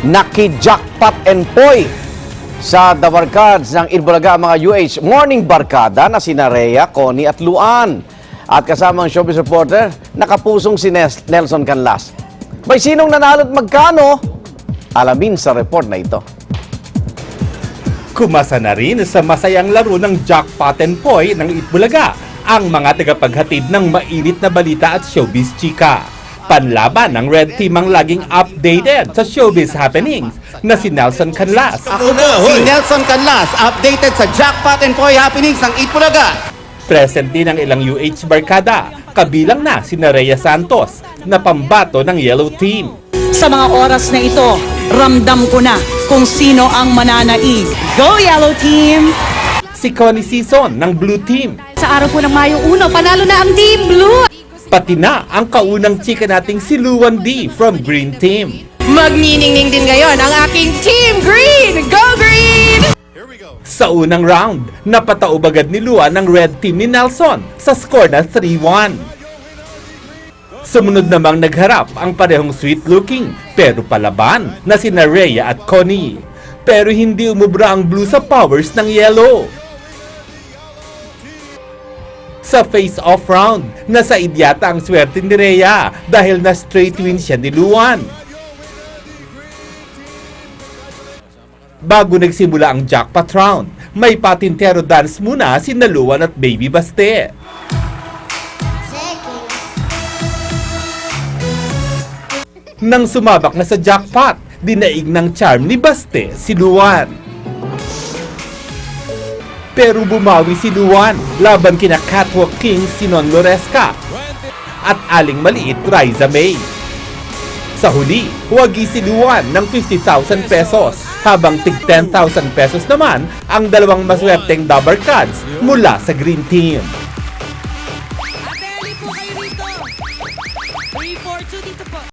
Naki-jackpot and poy sa The Barkads ng Itbulaga mga UH Morning Barkada na sina Rhea, Connie at Luan. At kasama ang showbiz reporter, nakapusong si Nelson Canlas. May sinong nanalo at magkano? Alamin sa report na ito. Kumasa na rin sa masayang laro ng Jackpot and Poy ng Itbulaga ang mga tagapaghatid ng mainit na balita at showbiz chika. Panlaban ng Red Team ang laging updated sa showbiz happenings na si Nelson Canlas. Ako po, si Nelson Canlas, updated sa Jackpot and Poy happenings ng Itbulaga. Present din ang ilang UH barkada, kabilang na si Rhea Santos na pambato ng Yellow Team. Sa mga oras na ito, ramdam ko na kung sino ang mananaig. Go Yellow Team! Si Connie Sison ng Blue Team. Sa araw po ng Mayo 1, panalo na ang Team Blue! Pati na ang kaunang chika nating si Luan D from Green Team. Magniningning din ngayon ang aking Team Green! Go Green! Sa unang round, napataob agad ni Luan ang Red Team ni Nelson sa score na 3-1. Sumunod namang nagharap ang parehong sweet-looking pero palaban na sina Rhea at Connie. Pero hindi umubra ang blue sa powers ng yellow. Sa face-off round, nasa idyata ang swerte ni Rhea dahil na straight win siya ni Luan. Bago nagsimula ang jackpot round, may patintero dance muna si Luan at Baby Baste. Nang sumabak na sa jackpot, dinaig ng charm ni Baste si Luan. Pero bumawi si Luan laban kina Catwalk King Sinon Loresca at Aling Maliit Riza May. Sa huli, huwagi si Luan ng 50,000 pesos habang tig 10,000 pesos naman ang dalawang maswerteng The Barkads mula sa Green Team. Ateli po kayo rito! 3-4-2 dito po!